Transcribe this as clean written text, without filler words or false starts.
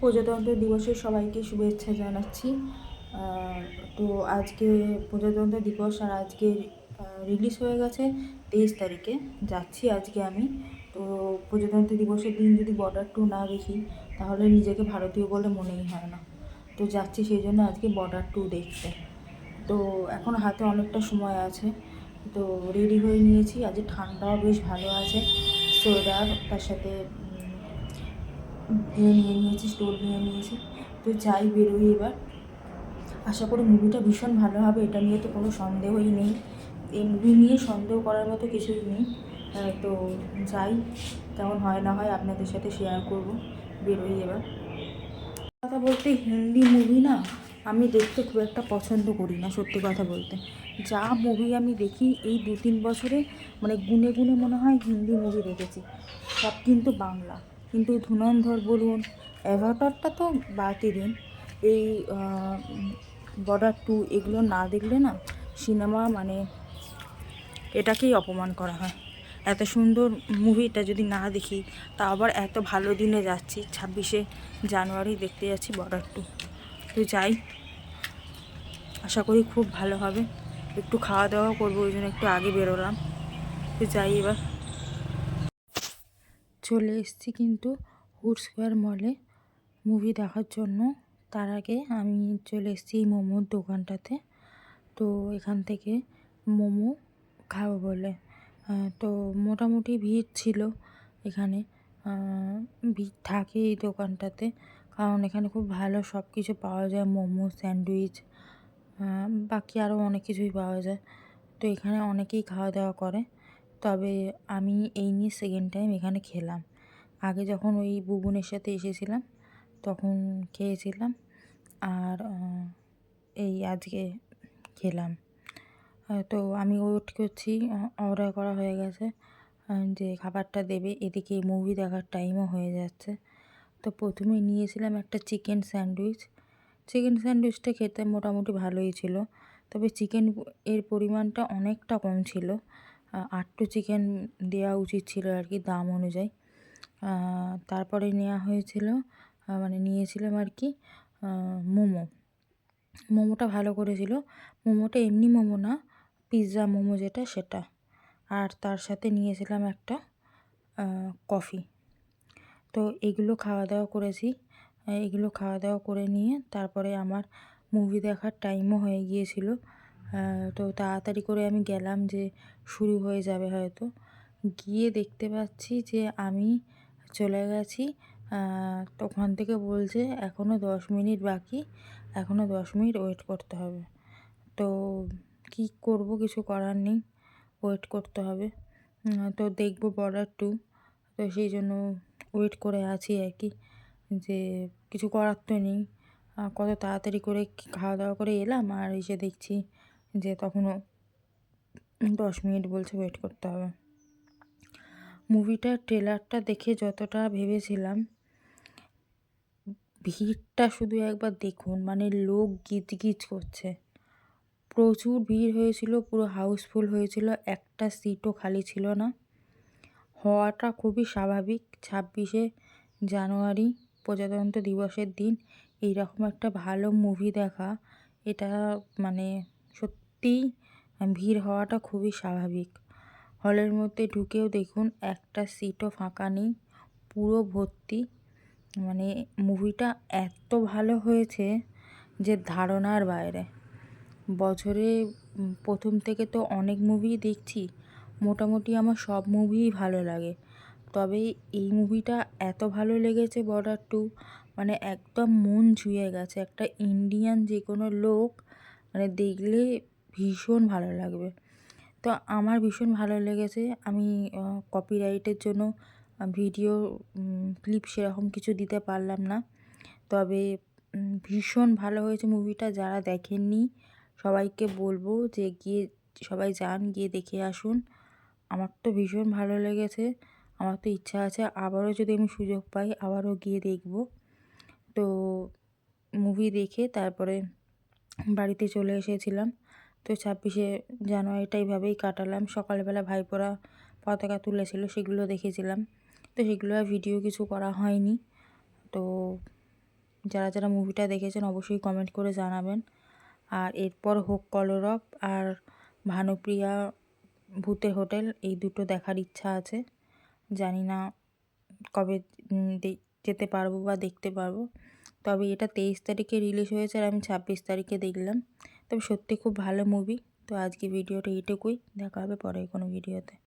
প্রজাতন্ত্র দিবসের সবাইকে শুভেচ্ছা জানাচ্ছি। তো আজকে প্রজাতন্ত্র দিবস, আর আজকে রিলিজ হয়ে গেছে 23 তারিখে। যাচ্ছি আজকে আমি। তো প্রজাতন্ত্র দিবসের দিন যদি বর্ডার 2 না দেখি তাহলে নিজেকে ভারতীয় বলে মনেই হয় না। তো যাচ্ছি সেই জন্য আজকে বর্ডার 2 দেখতে। তো এখন হাতে অনেকটা সময় আছে, তো রেডি হয়ে নিয়েছি। আজকে ঠান্ডাও বেশ ভালো আছে, সোয়েটার তার সাথে নিয়ে নিয়েছি, স্টোল নিয়ে নিয়েছি। তো যাই, বেরোই এবার। আশা করি মুভিটা ভীষণ ভালো হবে, এটা নিয়ে তো কোনো সন্দেহই নেই। এই মুভি নিয়ে সন্দেহ করার মতো কিছুই নেই। তো যাই, কেমন হয় না হয় আপনাদের সাথে শেয়ার করব। বেরোই এবার। কথা বলতে, হিন্দি মুভি না আমি দেখতে খুব একটা পছন্দ করি না, সত্যি কথা বলতে। যা মুভি আমি দেখি এই 2-3 বছরে, মানে গুনে গুনে মনে হয় হিন্দি মুভি দেখেছি, সব কিন্তু বাংলা। কিন্তু ধুরন্ধর বলুন, অ্যাভাটারটা তো বাদই দিন, এই বর্ডার 2 এগুলো না দেখলে না সিনেমা মানে এটাকেই অপমান করা হয়। এত সুন্দর মুভিটা যদি না দেখি, তা আবার এত ভালো দিনে যাচ্ছি, 26শে জানুয়ারি দেখতে যাচ্ছি বর্ডার 2। তো যাই, আশা করি খুব ভালো হবে। একটু খাওয়া দাওয়া করবো, ওই জন্য একটু আগে বেরোলাম। তো যাই এবার। চলে এসেছি কিন্তু হুড স্কোয়ার মলে মুভি দেখার জন্য। তার আগে আমি চলে এসেছি এই মোমোর দোকানটাতে। তো এখান থেকে মোমো খাবো বলে। তো মোটামুটি ভিড় ছিল এখানে। ভিড় থাকে এই দোকানটাতে, কারণ এখানে খুব ভালো সব কিছু পাওয়া যায়, মোমো, স্যান্ডউইচ, বাকি আরও অনেক কিছুই পাওয়া যায়। তো এখানে অনেকেই খাওয়া দাওয়া করে। তবে আমি এই নিয়ে সেকেন্ড টাইম এখানে খেলাম। আগে যখন ওই বুবুনের সাথে এসেছিলাম তখন খেয়েছিলাম, আর এই আজকে খেলাম। তো আমি ওয়েট করছি, অর্ডার করা হয়ে গেছে যে খাবারটা দেবে, এদিকে মুভি দেখার টাইমও হয়ে যাচ্ছে। তো প্রথমে নিয়েছিলাম একটা চিকেন স্যান্ডউইচ। চিকেন স্যান্ডউইচটা খেতে মোটামুটি ভালোই ছিল, তবে চিকেন এর পরিমাণটা অনেকটা কম ছিল। 8টো চিকেন দেওয়া উচিত ছিল আর কি, দাম অনুযায়ী। তারপরে নেওয়া হয়েছিল, মানে নিয়েছিলাম আর কি মোমো। মোমোটা ভালো করেছিল। মোমোটা এমনি মোমো না, পিৎজা মোমো যেটা সেটা। আর তার সাথে নিয়েছিলাম একটা কফি। তো এগুলো খাওয়া দাওয়া করেছি। এগুলো খাওয়া দাওয়া করে নিয়ে তারপরে আমার মুভি দেখার টাইমও হয়ে গিয়েছিল। তো তাড়াতাড়ি করে আমি গেলাম যে শুরু হয়ে যাবে হয়তো। গিয়ে দেখতে পাচ্ছি যে আমি চলে গেছি। তো ওখান থেকে বলছে এখনও 10 মিনিট বাকি, এখনও 10 মিনিট ওয়েট করতে হবে। তো কী করব, কিছু করার নেই, ওয়েট করতে হবে। তো দেখব বর্ডার 2, তো সেই জন্য ওয়েট করে আছি আর কি, যে কিছু করার তো নেই। কত তাড়াতাড়ি করে খাওয়া দাওয়া করে এলাম, আর এসে দেখছি যে তখনও 10 মিনিট বলছে ওয়েট করতে হবে। মুভিটার ট্রেলারটা দেখে যতটা ভেবেছিলাম, ভিড়টা শুধু একবার দেখুন, মানে লোক গিজগিজ করছে, প্রচুর ভিড় হয়েছিল, পুরো হাউসফুল হয়েছিল, একটা সিটও খালি ছিল না। হওয়াটা খুবই স্বাভাবিক, 26শে জানুয়ারি প্রজাতন্ত্র দিবসের দিন এইরকম একটা ভালো মুভি দেখা, এটা মানে সত্যিই ভিড় হওয়াটা খুবই স্বাভাবিক। হলের মধ্যে ঢুকেও দেখুন একটা সিটও ফাঁকা নেই, পুরো ভর্তি। মানে মুভিটা এত ভালো হয়েছে যে ধারণার বাইরে। বছরে প্রথম থেকে তো অনেক মুভি দেখছি, মোটামুটি আমার সব মুভিই ভালো লাগে, তবে এই মুভিটা এত ভালো লেগেছে বর্ডার 2, মানে একদম মন ছুঁয়ে গেছে। একটা ইন্ডিয়ান যে কোনো লোক মানে দেখলে ভীষণ ভালো লাগবে। তো আমার ভীষণ ভালো লেগেছে। আমি কপিরাইটের জন্য ভিডিও ক্লিপ সেরকম কিছু দিতে পারলাম না, তবে ভীষণ ভালো হয়েছে মুভিটা। যারা দেখেননি সবাইকে বলবো যে সবাই যান, গিয়ে দেখে আসুন। আমার তো ভীষণ ভালো লেগেছে। আমার তো ইচ্ছা আছে আবারও যদি আমি সুযোগ পাই আবারও গিয়ে দেখব। তো মুভি দেখে তারপরে বাড়িতে চলে এসেছিলাম। তো 26শে জানুয়ারিটা এইভাবেই কাটালাম। সকালবেলা ভাইপোরা পতাকা তুলেছিল, সেগুলো দেখেছিলাম। তো সেগুলো আর ভিডিও কিছু করা হয়নি। তো যারা যারা মুভিটা দেখেছেন অবশ্যই কমেন্ট করে জানাবেন। আর এরপর হোক কলরব আর ভানুপ্রিয়া ভূতের হোটেল, এই দুটো দেখার ইচ্ছা আছে। জানি না কবে যেতে পারবো বা দেখতে পারবো। তবে এটা 23 তারিখে রিলিজ হয়েছে আর আমি 26 তারিখে দেখলাম। তবে সত্যি খুব ভালো মুভি। তো আজকে ভিডিওটা এইটুকুই, দেখা হবে পরে কোনো ভিডিওতে।